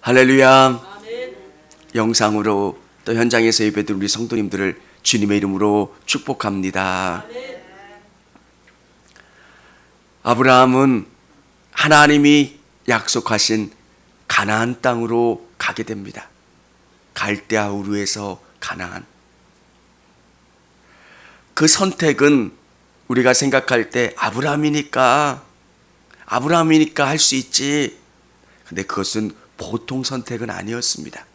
할렐루야. 아멘. 영상으로 또 현장에서 예배드린 우리 성도님들을 주님의 이름으로 축복합니다. 아멘. 아브라함은 하나님이 약속하신 가나안 땅으로 가게 됩니다. 갈대아 우르에서 가나안. 그 선택은 우리가 생각할 때 아브라함이니까 할 수 있지. 근데 그것은 보통 선택은 아니었습니다.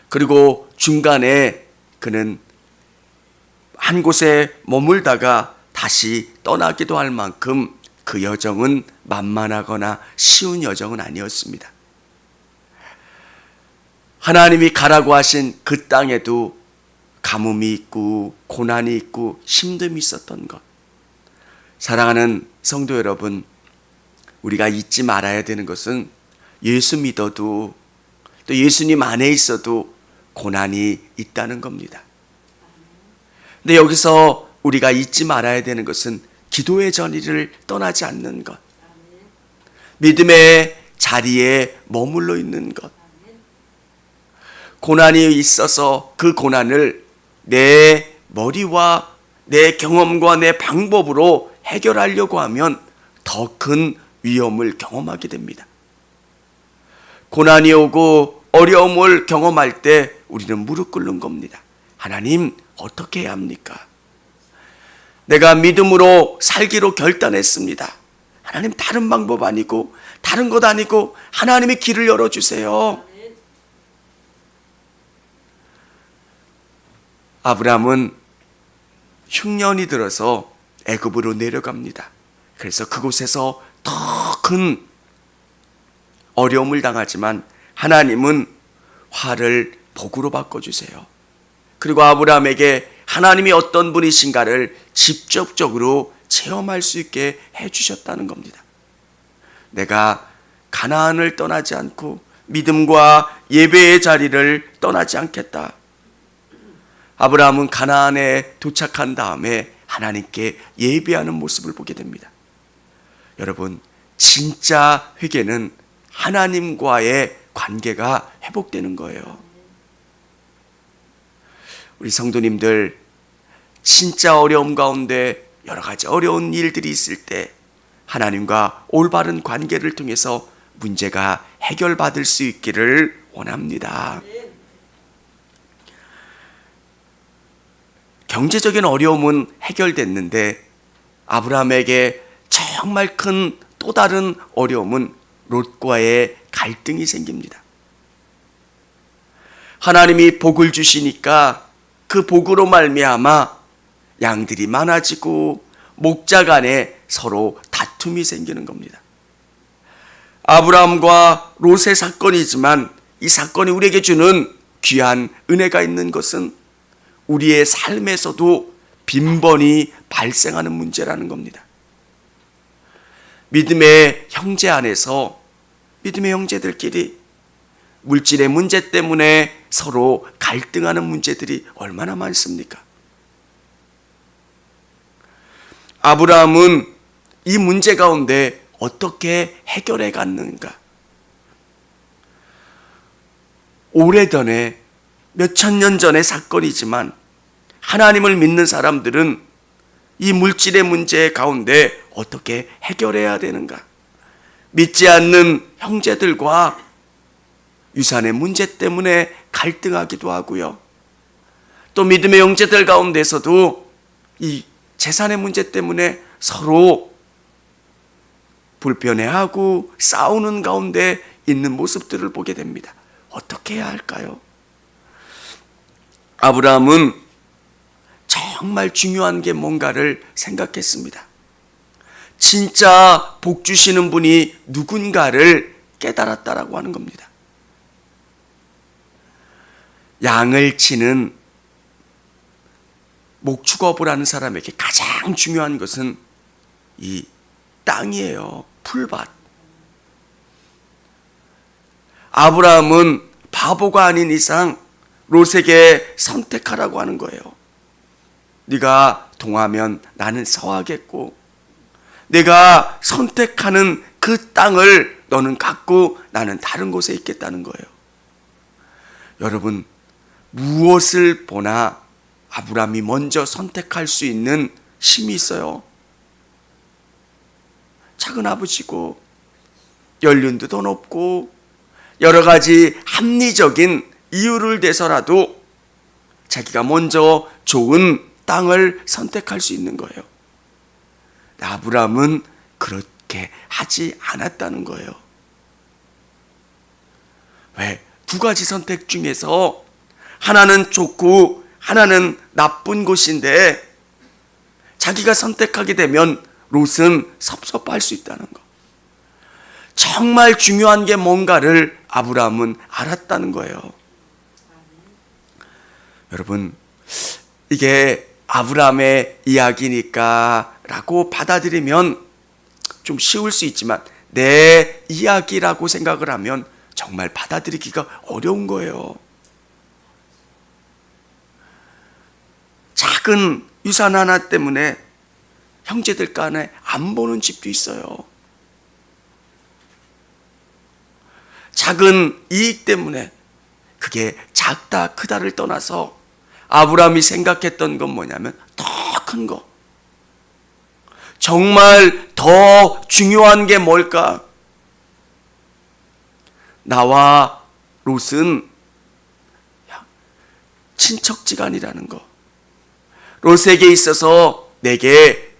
그리고 중간에 그는 한 곳에 머물다가 다시 떠나기도 할 만큼 그 여정은 만만하거나 쉬운 여정은 아니었습니다. 하나님이 가라고 하신 그 땅에도 가뭄이 있고 고난이 있고 힘듦이 있었던 것. 사랑하는 성도 여러분, 우리가 잊지 말아야 되는 것은 예수 믿어도 또 예수님 안에 있어도 고난이 있다는 겁니다. 근데 여기서 우리가 잊지 말아야 되는 것은 기도의 전의를 떠나지 않는 것, 믿음의 자리에 머물러 있는 것. 고난이 있어서 그 고난을 내 머리와 내 경험과 내 방법으로 해결하려고 하면 더 큰 위험을 경험하게 됩니다. 고난이 오고 어려움을 경험할 때 우리는 무릎 꿇는 겁니다. 하나님, 어떻게 해야 합니까? 내가 믿음으로 살기로 결단했습니다. 하나님, 다른 방법 아니고 다른 것 아니고 하나님이 길을 열어주세요. 아브라함은 흉년이 들어서 애굽으로 내려갑니다. 그래서 그곳에서 더 큰 어려움을 당하지만 하나님은 화를 복으로 바꿔주세요. 그리고 아브라함에게 하나님이 어떤 분이신가를 직접적으로 체험할 수 있게 해주셨다는 겁니다. 내가 가나안을 떠나지 않고 믿음과 예배의 자리를 떠나지 않겠다. 아브라함은 가나안에 도착한 다음에 하나님께 예배하는 모습을 보게 됩니다. 여러분, 진짜 회개는 하나님과의 관계가 회복되는 거예요. 우리 성도님들, 진짜 어려움 가운데 여러 가지 어려운 일들이 있을 때 하나님과 올바른 관계를 통해서 문제가 해결받을 수 있기를 원합니다. 경제적인 어려움은 해결됐는데 아브라함에게 정말 큰 또 다른 어려움은 롯과의 갈등이 생깁니다. 하나님이 복을 주시니까 그 복으로 말미암아 양들이 많아지고 목자 간에 서로 다툼이 생기는 겁니다. 아브라함과 롯의 사건이지만 이 사건이 우리에게 주는 귀한 은혜가 있는 것은 우리의 삶에서도 빈번히 발생하는 문제라는 겁니다. 믿음의 형제 안에서 믿음의 형제들끼리 물질의 문제 때문에 서로 갈등하는 문제들이 얼마나 많습니까? 아브라함은 이 문제 가운데 어떻게 해결해 갔는가? 오래전에 몇천 년 전의 사건이지만 하나님을 믿는 사람들은 이 물질의 문제 가운데 어떻게 해결해야 되는가? 믿지 않는 형제들과 유산의 문제 때문에 갈등하기도 하고요. 또 믿음의 형제들 가운데서도 이 재산의 문제 때문에 서로 불편해하고 싸우는 가운데 있는 모습들을 보게 됩니다. 어떻게 해야 할까요? 아브라함은 정말 중요한 게 뭔가를 생각했습니다. 진짜 복 주시는 분이 누군가를 깨달았다라고 하는 겁니다. 양을 치는 목축업을 하는 사람에게 가장 중요한 것은 이 땅이에요. 풀밭. 아브라함은 바보가 아닌 이상 롯에게 선택하라고 하는 거예요. 네가 동하면 나는 서하겠고 내가 선택하는 그 그 땅을 너는 갖고 나는 다른 곳에 있겠다는 거예요. 여러분, 무엇을 보나 아브라함이 먼저 선택할 수 있는 힘이 있어요. 작은 아버지고 연륜도 더 높고 여러 가지 합리적인 이유를 대서라도 자기가 먼저 좋은 땅을 선택할 수 있는 거예요. 아브라함은 그렇게 하지 않았다는 거예요. 왜? 두 가지 선택 중에서 하나는 좋고 하나는 나쁜 곳인데 자기가 선택하게 되면 롯은 섭섭할 수 있다는 거. 정말 중요한 게 뭔가를 아브라함은 알았다는 거예요. 여러분, 이게 아브라함의 이야기니까 라고 받아들이면 좀 쉬울 수 있지만 내 이야기라고 생각을 하면 정말 받아들이기가 어려운 거예요. 작은 유산 하나 때문에 형제들 간에 안 보는 집도 있어요. 작은 이익 때문에 그게 작다 크다를 떠나서 아브라함이 생각했던 건 뭐냐면 더 큰 거, 정말 더 중요한 게 뭘까? 나와 롯은 친척지간이라는 거. 롯에게 있어서 내게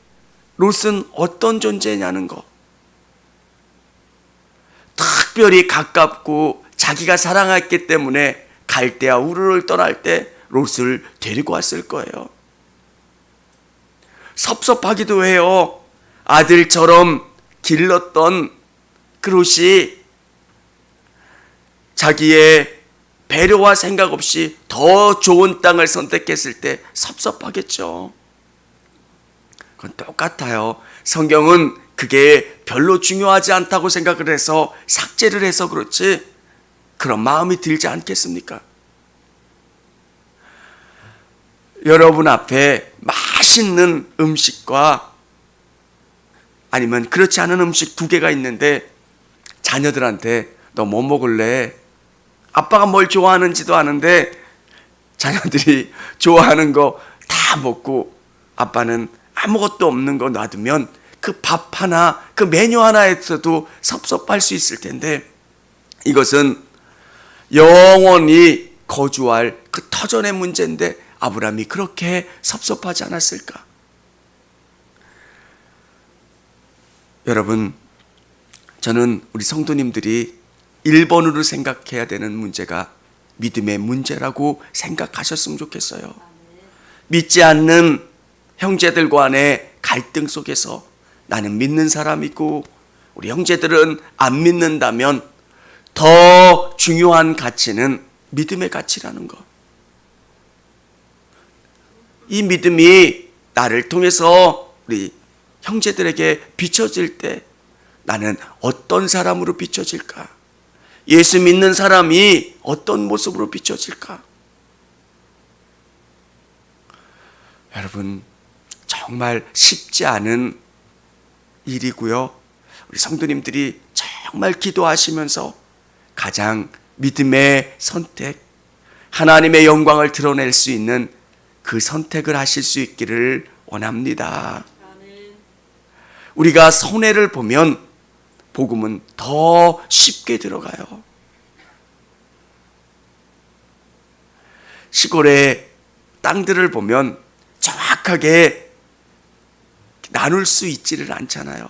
롯은 어떤 존재냐는 거. 특별히 가깝고 자기가 사랑했기 때문에 갈대아 우르를 떠날 때 롯을 데리고 왔을 거예요. 섭섭하기도 해요. 아들처럼 길렀던 그 롯이 자기의 배려와 생각 없이 더 좋은 땅을 선택했을 때 섭섭하겠죠. 그건 똑같아요. 성경은 그게 별로 중요하지 않다고 생각을 해서 삭제를 해서 그렇지 그런 마음이 들지 않겠습니까? 여러분 앞에 맛있는 음식과 아니면 그렇지 않은 음식 두 개가 있는데 자녀들한테 너 뭐 먹을래? 아빠가 뭘 좋아하는지도 아는데 자녀들이 좋아하는 거 다 먹고 아빠는 아무것도 없는 거 놔두면 그 밥 하나, 그 메뉴 하나에서도 섭섭할 수 있을 텐데 이것은 영원히 거주할 그 터전의 문제인데 아브라함이 그렇게 섭섭하지 않았을까? 여러분, 저는 우리 성도님들이 1번으로 생각해야 되는 문제가 믿음의 문제라고 생각하셨으면 좋겠어요. 믿지 않는 형제들 간의 갈등 속에서 나는 믿는 사람이고 우리 형제들은 안 믿는다면 더 중요한 가치는 믿음의 가치라는 것. 이 믿음이 나를 통해서 우리 형제들에게 비춰질 때 나는 어떤 사람으로 비춰질까? 예수 믿는 사람이 어떤 모습으로 비춰질까? 여러분, 정말 쉽지 않은 일이고요. 우리 성도님들이 정말 기도하시면서 가장 믿음의 선택, 하나님의 영광을 드러낼 수 있는 그 선택을 하실 수 있기를 원합니다. 우리가 손해를 보면 복음은 더 쉽게 들어가요. 시골의 땅들을 보면 정확하게 나눌 수 있지를 않잖아요.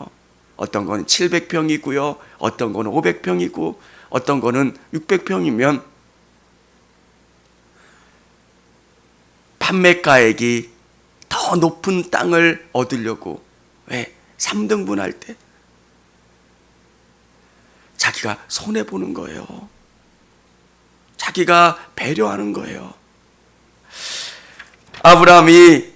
어떤 건 700평이고요. 어떤 건 500평이고 어떤 거는 600평이면 판매가액이 더 높은 땅을 얻으려고 왜? 3등분 할 때 자기가 손해보는 거예요. 자기가 배려하는 거예요. 아브라함이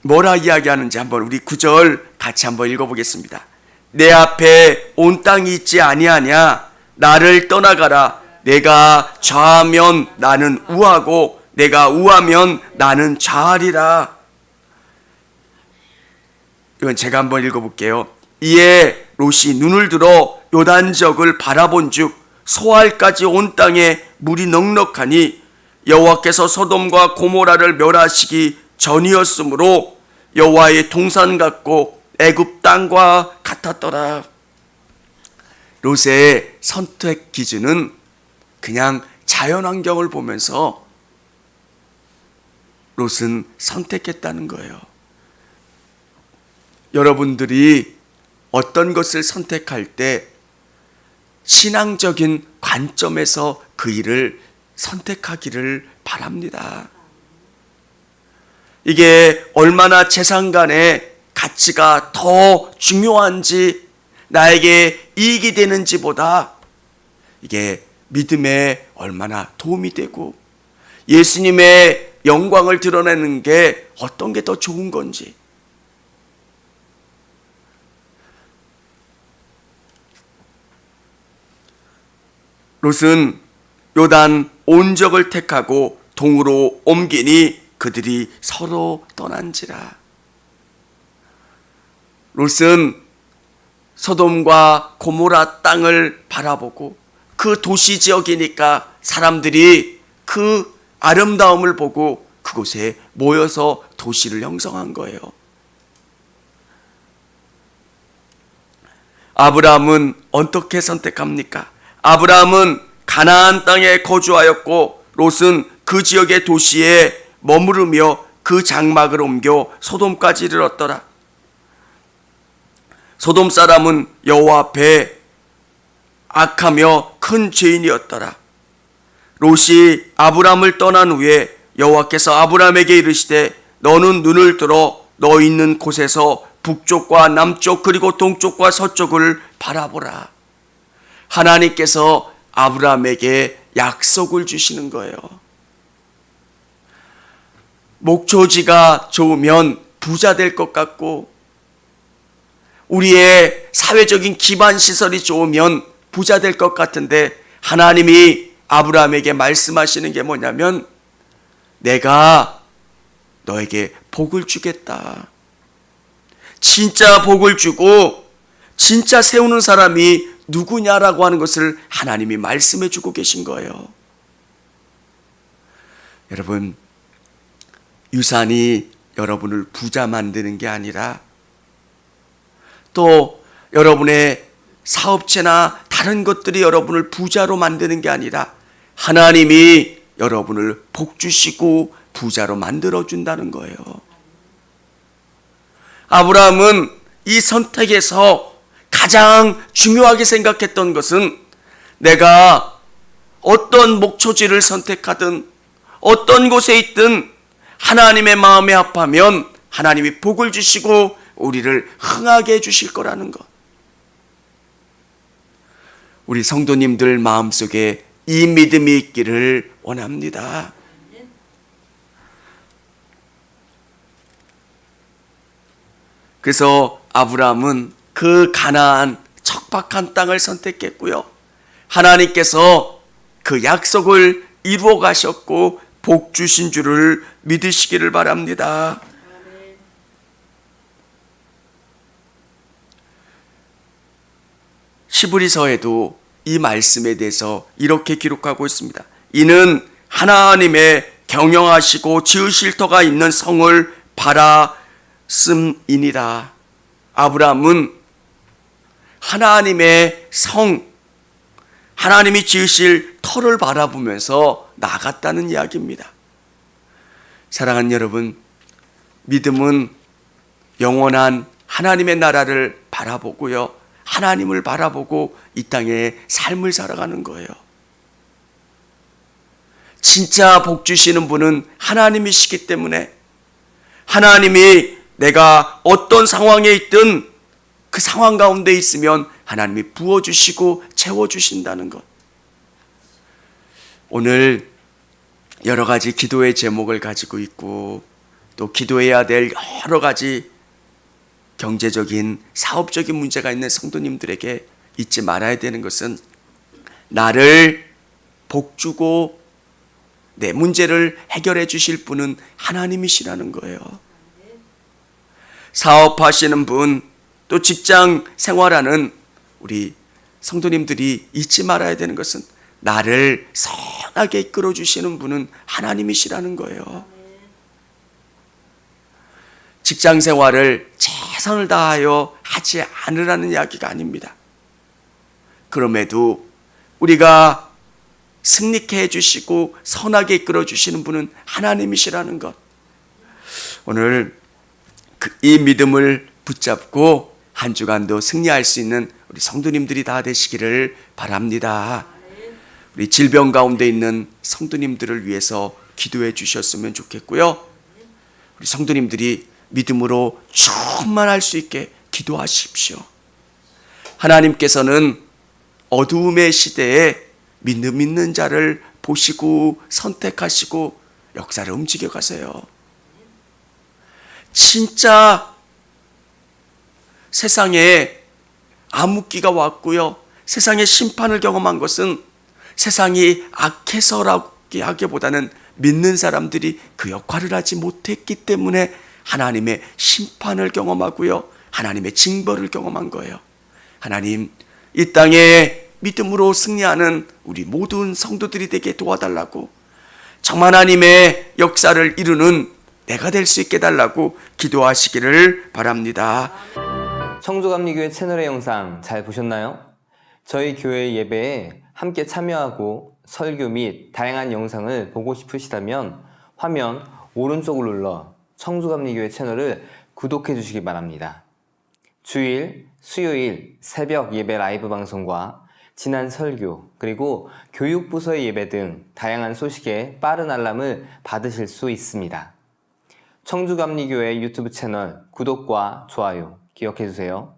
뭐라 이야기하는지 한번 우리 9절 같이 한번 읽어보겠습니다. 내 앞에 온 땅이 있지 아니하냐? 나를 떠나가라. 내가 좌하면 나는 우하고 내가 우하면 나는 좌하리라. 이건 제가 한번 읽어볼게요. 이에 롯이 눈을 들어 요단 지역을 바라본즉 소알까지 온 땅에 물이 넉넉하니 여호와께서 소돔과 고모라를 멸하시기 전이었으므로 여호와의 동산 같고 애굽 땅과 같았더라. 롯의 선택 기준은 그냥 자연환경을 보면서 롯은 선택했다는 거예요. 여러분들이 어떤 것을 선택할 때 신앙적인 관점에서 그 일을 선택하기를 바랍니다. 이게 얼마나 재산 간의 가치가 더 중요한지, 나에게 이익이 되는지보다 이게 믿음에 얼마나 도움이 되고 예수님의 영광을 드러내는 게 어떤 게 더 좋은 건지. 롯은 요단 온적을 택하고 동으로 옮기니 그들이 서로 떠난지라. 롯은 소돔과 고모라 땅을 바라보고 그 도시 지역이니까 사람들이 그 아름다움을 보고 그곳에 모여서 도시를 형성한 거예요. 아브라함은 어떻게 선택합니까? 아브라함은 가나안 땅에 거주하였고 롯은 그 지역의 도시에 머무르며 그 장막을 옮겨 소돔까지 이르렀더라. 소돔 사람은 여호와 앞에 악하며 큰 죄인이었더라. 롯이 아브라함을 떠난 후에 여호와께서 아브라함에게 이르시되 너는 눈을 들어 너 있는 곳에서 북쪽과 남쪽 그리고 동쪽과 서쪽을 바라보라. 하나님께서 아브라함에게 약속을 주시는 거예요. 목초지가 좋으면 부자 될 것 같고 우리의 사회적인 기반 시설이 좋으면 부자 될 것 같은데 하나님이 아브라함에게 말씀하시는 게 뭐냐면 내가 너에게 복을 주겠다. 진짜 복을 주고 진짜 세우는 사람이 누구냐라고 하는 것을 하나님이 말씀해 주고 계신 거예요. 여러분, 유산이 여러분을 부자 만드는 게 아니라 또 여러분의 사업체나 다른 것들이 여러분을 부자로 만드는 게 아니라 하나님이 여러분을 복 주시고 부자로 만들어 준다는 거예요. 아브라함은 이 선택에서 가장 중요하게 생각했던 것은 내가 어떤 목초지를 선택하든 어떤 곳에 있든 하나님의 마음에 합하면 하나님이 복을 주시고 우리를 흥하게 해주실 거라는 것. 우리 성도님들 마음속에 이 믿음이 있기를 원합니다. 그래서 아브라함은 그 가나안 척박한 땅을 선택했고요. 하나님께서 그 약속을 이루어 가셨고 복 주신 줄을 믿으시기를 바랍니다. 시브리서에도 이 말씀에 대해서 이렇게 기록하고 있습니다. 이는 하나님의 경영하시고 지으실 터가 있는 성을 바랐음이니라. 아브라함은 하나님의 성, 하나님이 지으실 터를 바라보면서 나갔다는 이야기입니다. 사랑하는 여러분, 믿음은 영원한 하나님의 나라를 바라보고요. 하나님을 바라보고 이 땅에 삶을 살아가는 거예요. 진짜 복 주시는 분은 하나님이시기 때문에 하나님이 내가 어떤 상황에 있든 그 상황 가운데 있으면 하나님이 부어주시고 채워주신다는 것. 오늘 여러 가지 기도의 제목을 가지고 있고 또 기도해야 될 여러 가지 경제적인 사업적인 문제가 있는 성도님들에게 잊지 말아야 되는 것은 나를 복주고 내 문제를 해결해 주실 분은 하나님이시라는 거예요. 사업하시는 분, 또 직장 생활하는 우리 성도님들이 잊지 말아야 되는 것은 나를 선하게 이끌어 주시는 분은 하나님이시라는 거예요. 직장 생활을 최선을 다하여 하지 않으라는 이야기가 아닙니다. 그럼에도 우리가 승리케 해주시고 선하게 이끌어 주시는 분은 하나님이시라는 것. 오늘 이 믿음을 붙잡고 한 주간도 승리할 수 있는 우리 성도님들이 다 되시기를 바랍니다. 우리 질병 가운데 있는 성도님들을 위해서 기도해 주셨으면 좋겠고요. 우리 성도님들이 믿음으로 충만할 수 있게 기도하십시오. 하나님께서는 어두움의 시대에 믿는 자를 보시고 선택하시고 역사를 움직여 가세요. 진짜 세상에 암흑기가 왔고요. 세상의 심판을 경험한 것은 세상이 악해서라기보다는 믿는 사람들이 그 역할을 하지 못했기 때문에 하나님의 심판을 경험하고요. 하나님의 징벌을 경험한 거예요. 하나님, 이 땅에 믿음으로 승리하는 우리 모든 성도들이 되게 도와달라고, 정말 하나님의 역사를 이루는 내가 될 수 있게 달라고 기도하시기를 바랍니다. 청주감리교회 채널의 영상 잘 보셨나요? 저희 교회 예배에 함께 참여하고 설교 및 다양한 영상을 보고 싶으시다면 화면 오른쪽을 눌러 청주감리교회 채널을 구독해 주시기 바랍니다. 주일, 수요일 새벽 예배 라이브 방송과 지난 설교, 그리고 교육부서의 예배 등 다양한 소식에 빠른 알람을 받으실 수 있습니다. 청주감리교회 유튜브 채널 구독과 좋아요 기억해 주세요.